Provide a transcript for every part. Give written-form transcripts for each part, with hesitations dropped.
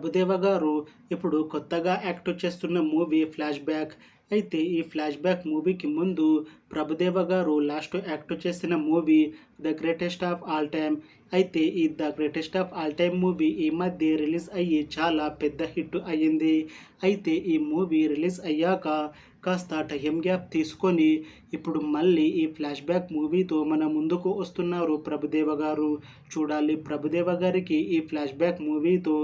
ప్రభుదేవ గారు ఇప్పుడు కొత్తగా యాక్ట్ చేస్తున్న మూవీ ఫ్లాష్ బ్యాక్. అయితే ఈ ఫ్లాష్ బ్యాక్ మూవీకి ముందు ప్రభుదేవ గారు లాస్ట్ యాక్ట్ చేసిన movie the greatest of all time. అయితే ఈ the greatest of all time movie ఈ మధ్య రిలీజ్ అయ్యి చాలా పెద్ద హిట్ అయ్యింది. అయితే ఈ మూవీ రిలీజ్ అయ్యాక కాస్త టైం గ్యాప్ తీసుకొని ఇప్పుడు మళ్ళీ ఈ ఫ్లాష్ బ్యాక్ మూవీతో మన ముందుకు వస్తున్నారు ప్రభుదేవ గారు. చూడాలి ప్రభుదేవ గారికి ఈ ఫ్లాష్ బ్యాక్ మూవీతో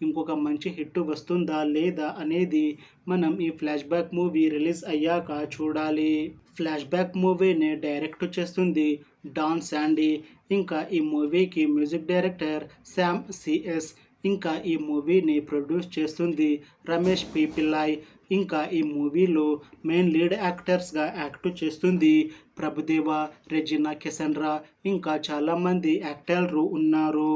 ఇంకొక మంచి హిట్ వస్తుందా లేదా అనేది మనం ఈ ఫ్లాష్ బ్యాక్ మూవీ రిలీజ్ అయ్యాక చూడాలి. ఫ్లాష్ బ్యాక్ మూవీని డైరెక్ట్ చేస్తుంది డాన్ శాండీ. ఇంకా ఈ మూవీకి మ్యూజిక్ డైరెక్టర్ శామ్ సిఎస్. ఇంకా ఈ మూవీని ప్రొడ్యూస్ చేస్తుంది రమేష్ పి పిల్లాయ్. ఇంకా ఈ మూవీలో మెయిన్ లీడ్ యాక్టర్స్గా యాక్ట్ చేస్తుంది ప్రభుదేవ, రెజినా కెసెండ్రా, ఇంకా చాలామంది యాక్టర్లు ఉన్నారు.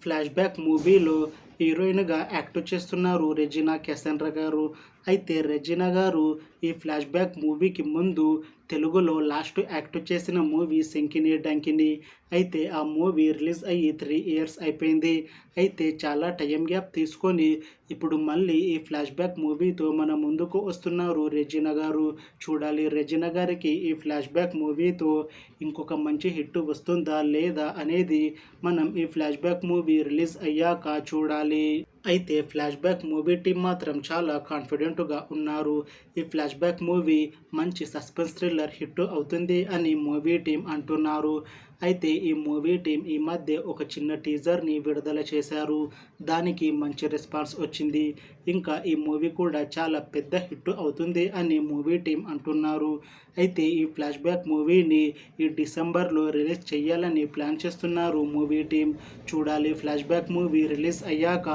ఫ్లాష్ బ్యాక్ మూవీలో హీరోయిన్గా యాక్ట్ చేస్తున్నారు రెజినా కెసెండ్రా గారు. అయితే రెజినా గారు ఈ ఫ్లాష్ బ్యాక్ మూవీకి ముందు తెలుగులో లాస్ట్ యాక్ట్ చేసిన మూవీ శంకిని డంకిని. అయితే ఆ మూవీ రిలీజ్ అయ్యి 3 ఇయర్స్ అయిపోయింది. అయితే చాలా టైం గ్యాప్ తీసుకొని ఇప్పుడు మళ్ళీ ఈ ఫ్లాష్ బ్యాక్ మూవీతో మన ముందుకు వస్తున్నారు రెజినా గారు. చూడాలి రెజినా గారికి ఈ ఫ్లాష్ బ్యాక్ మూవీతో ఇంకొక మంచి హిట్ వస్తుందా లేదా అనేది మనం ఈ ఫ్లాష్ బ్యాక్ మూవీ రిలీజ్ అయ్యాక చూడాలి. అయితే ఫ్లాష్ బ్యాక్ మూవీ టీం మాత్రం చాలా కాన్ఫిడెంట్గా ఉన్నారు. ఈ ఫ్లాష్ బ్యాక్ మూవీ మంచి సస్పెన్స్ థ్రిల్లర్ హిట్ అవుతుంది అని మూవీ టీం అంటున్నారు. అయితే ఈ మూవీ టీం ఈ మధ్య ఒక చిన్న టీజర్ని విడుదల చేశారు. దానికి మంచి రెస్పాన్స్ వచ్చింది. ఇంకా ఈ మూవీ కూడా చాలా పెద్ద హిట్ అవుతుంది అని మూవీ టీం అంటున్నారు. అయితే ఈ ఫ్లాష్ బ్యాక్ మూవీని ఈ డిసెంబర్లో రిలీజ్ చేయాలని ప్లాన్ చేస్తున్నారు మూవీ టీం. చూడాలి ఫ్లాష్ బ్యాక్ మూవీ రిలీజ్ అయ్యాక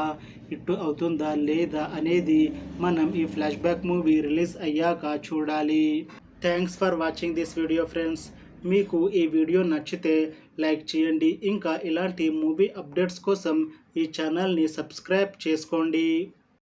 హిట్ అవుతుందా లేదా అనేది మనం ఈ ఫ్లాష్ బ్యాక్ మూవీ రిలీజ్ అయ్యాక చూడాలి. Thanks for watching this video friends. మీకు ఈ వీడియో నచ్చితే లైక్ చేయండి. ఇంకా ఇలాంటి మూవీ అప్డేట్స్ కోసం ఈ ఛానల్ని సబ్స్క్రైబ్ చేసుకోండి.